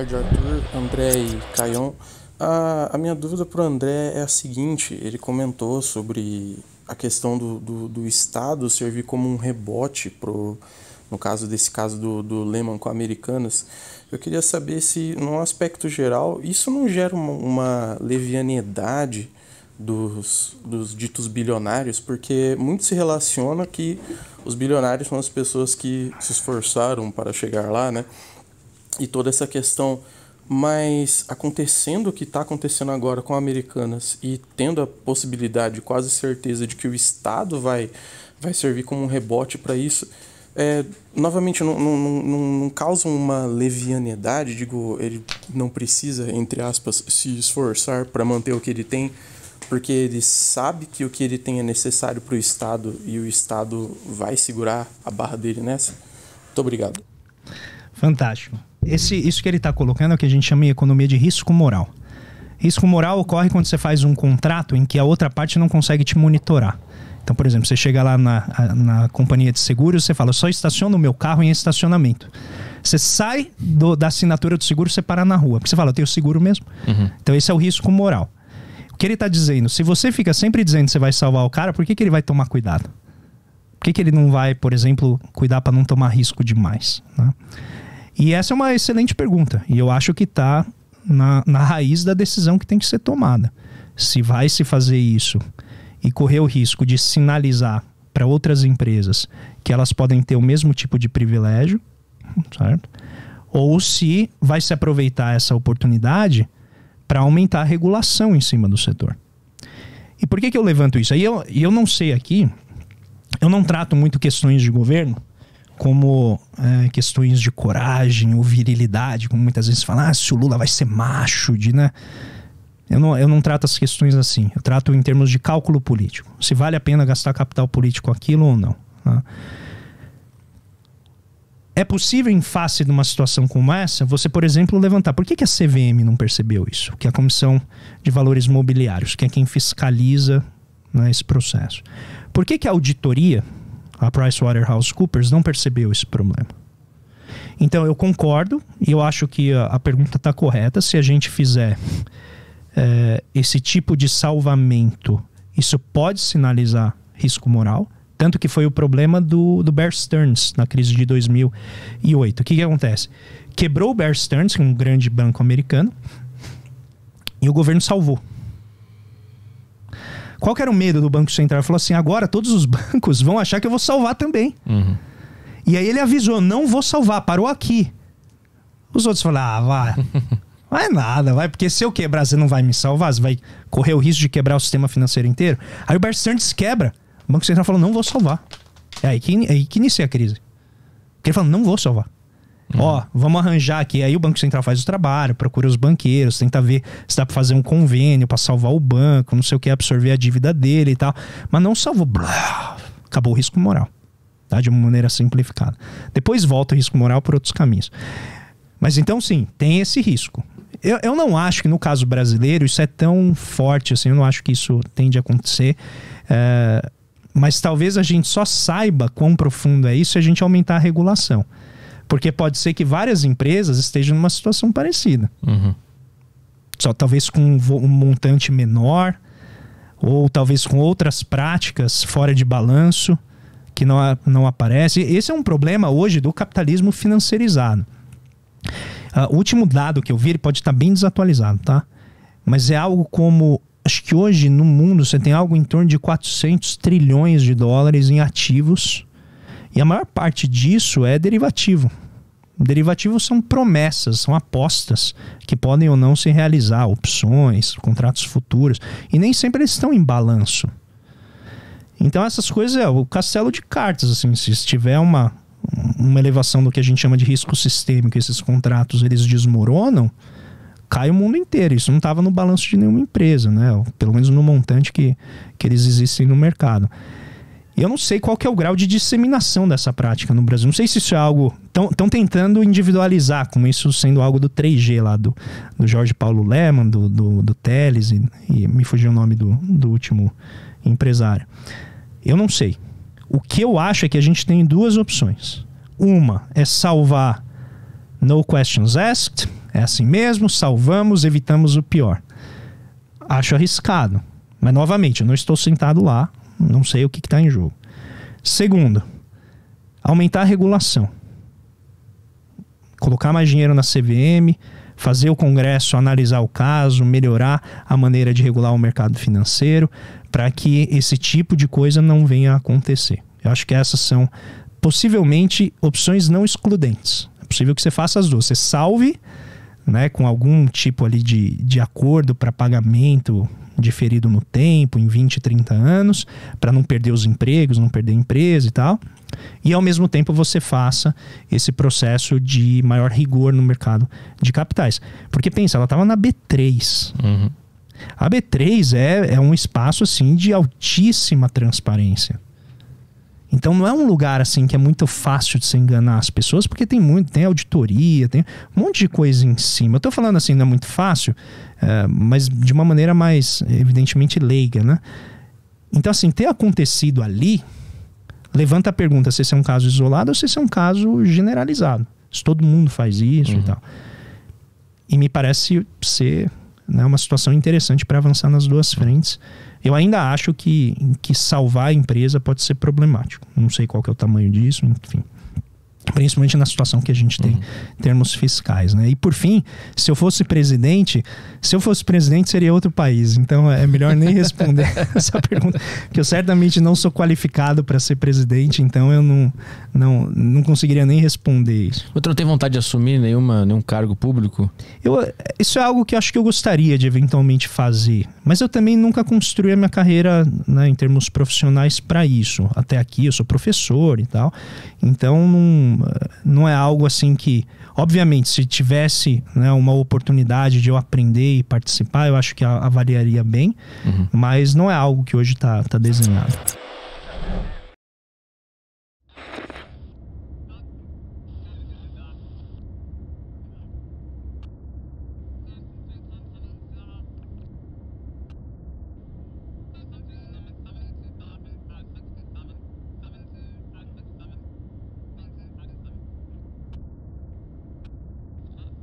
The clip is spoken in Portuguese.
tarde, Arthur, André e Caion. A minha dúvida para o André é a seguinte: ele comentou sobre a questão do Estado servir como um rebote no caso desse caso do Lehman com Americanas. Eu queria saber se, num aspecto geral, isso não gera uma levianidade dos ditos bilionários, porque muito se relaciona que os bilionários são as pessoas que se esforçaram para chegar lá, né? E toda essa questão, mas acontecendo o que está acontecendo agora com Americanas e tendo a possibilidade, quase certeza, de que o Estado vai servir como um rebote para isso, novamente, não causa uma levianidade, digo, ele não precisa, entre aspas, se esforçar para manter o que ele tem, porque ele sabe que o que ele tem é necessário para o Estado e o Estado vai segurar a barra dele nessa? Muito obrigado. Fantástico. Isso que ele está colocando é o que a gente chama de economia de risco moral. Risco moral ocorre quando você faz um contrato em que a outra parte não consegue te monitorar. Então, por exemplo, você chega lá na companhia de seguros, você fala, eu só estaciono o meu carro em estacionamento. Você sai da assinatura do seguro, você para na rua. Porque você fala, eu tenho seguro mesmo. Uhum. Então, esse é o risco moral. O que ele está dizendo, se você fica sempre dizendo que você vai salvar o cara, por que ele vai tomar cuidado? Por que ele não vai, por exemplo, cuidar para não tomar risco demais? Né? E essa é uma excelente pergunta. E eu acho que está na raiz da decisão que tem que ser tomada. Se vai se fazer isso e correr o risco de sinalizar para outras empresas que elas podem ter o mesmo tipo de privilégio, certo? Ou se vai se aproveitar essa oportunidade para aumentar a regulação em cima do setor. E por que eu levanto isso? Aí eu não sei aqui, eu não trato muito questões de governo como questões de coragem ou virilidade, como muitas vezes falam, se o Lula vai ser macho, né? Eu não trato as questões assim. Eu trato em termos de cálculo político. Se vale a pena gastar capital político aquilo ou não. Tá? É possível, em face de uma situação como essa, você, por exemplo, levantar. Por que a CVM não percebeu isso? Que é a Comissão de Valores Mobiliários, que é quem fiscaliza, né, esse processo. Por que a auditoria, a PricewaterhouseCoopers, não percebeu esse problema? Então, eu concordo e eu acho que a pergunta está correta. Se a gente fizer esse tipo de salvamento, isso pode sinalizar risco moral. Tanto que foi o problema do Bear Stearns na crise de 2008. O que acontece? Quebrou o Bear Stearns, que é um grande banco americano, e o governo salvou. Qual que era o medo do Banco Central? Ele falou assim, agora todos os bancos vão achar que eu vou salvar também. Uhum. E aí ele avisou, não vou salvar, parou aqui. Os outros falaram, vai. Vai nada, vai, porque se eu quebrar, você não vai me salvar, você vai correr o risco de quebrar o sistema financeiro inteiro. Aí o Bear Stearns quebra. O Banco Central falou, não vou salvar. É aí que inicia a crise. Porque ele falou, não vou salvar. Vamos arranjar aqui. Aí o Banco Central faz o trabalho, procura os banqueiros, tenta ver se dá pra fazer um convênio pra salvar o banco, não sei o que, absorver a dívida dele e tal. Mas não salvou. Acabou o risco moral. Tá? De uma maneira simplificada. Depois volta o risco moral por outros caminhos. Mas então sim, tem esse risco. Eu não acho que no caso brasileiro isso é tão forte assim, eu não acho que isso tende a acontecer. Mas talvez a gente só saiba quão profundo é isso se a gente aumentar a regulação. Porque pode ser que várias empresas estejam numa situação parecida. Uhum. Só talvez com um montante menor, ou talvez com outras práticas fora de balanço que não aparece. Esse é um problema hoje do capitalismo financeirizado. O último dado que eu vi, ele pode estar bem desatualizado, tá? Mas é algo como... Acho que hoje no mundo você tem algo em torno de 400 trilhões de dólares em ativos. E a maior parte disso é derivativo. Derivativos são promessas, são apostas que podem ou não se realizar, opções, contratos futuros. E nem sempre eles estão em balanço. Então essas coisas é o castelo de cartas. Assim, se tiver uma elevação do que a gente chama de risco sistêmico, esses contratos eles desmoronam, cai o mundo inteiro. Isso não estava no balanço de nenhuma empresa, né? Pelo menos no montante que eles existem no mercado. E eu não sei qual que é o grau de disseminação dessa prática no Brasil. Não sei se isso é algo... Estão tentando individualizar, como isso sendo algo do 3G lá, do Jorge Paulo Lemann, do Teles, e me fugiu o nome do último empresário. Eu não sei. O que eu acho é que a gente tem duas opções. Uma é salvar no questions asked, É assim mesmo, salvamos, evitamos o pior. Acho arriscado. Mas, novamente, eu não estou sentado lá, não sei o que está em jogo. Segundo, aumentar a regulação. Colocar mais dinheiro na CVM, fazer o Congresso analisar o caso, melhorar a maneira de regular o mercado financeiro, para que esse tipo de coisa não venha a acontecer. Eu acho que essas são, possivelmente, opções não excludentes. É possível que você faça as duas. Você salve, né, com algum tipo ali de acordo para pagamento diferido no tempo, em 20, 30 anos, para não perder os empregos, não perder a empresa e tal. E ao mesmo tempo você faça esse processo de maior rigor no mercado de capitais. Porque pensa, ela estava na B3. Uhum. A B3 é um espaço assim de altíssima transparência. Então não é um lugar assim que é muito fácil de se enganar as pessoas, porque tem auditoria, tem um monte de coisa em cima. Eu tô falando assim, não é muito fácil, mas de uma maneira mais, evidentemente, leiga, né? Então assim, ter acontecido ali, levanta a pergunta se esse é um caso isolado ou se esse é um caso generalizado. Se todo mundo faz isso e tal. E me parece ser, né, uma situação interessante para avançar nas duas frentes. Eu ainda acho que salvar a empresa pode ser problemático. Não sei qual que é o tamanho disso, enfim. Principalmente na situação que a gente tem em termos fiscais, né? E por fim, se eu fosse presidente seria outro país. Então é melhor nem responder essa pergunta, porque eu certamente não sou qualificado para ser presidente, então eu não conseguiria nem responder isso. Você não tem vontade de assumir nenhum cargo público? Isso é algo que eu acho que eu gostaria de eventualmente fazer, mas eu também nunca construí a minha carreira, né, em termos profissionais para isso. Até aqui eu sou professor e tal, então não é algo assim que, obviamente, se tivesse, né, uma oportunidade de eu aprender e participar, eu acho que avaliaria bem, mas não é algo que hoje está desenhado.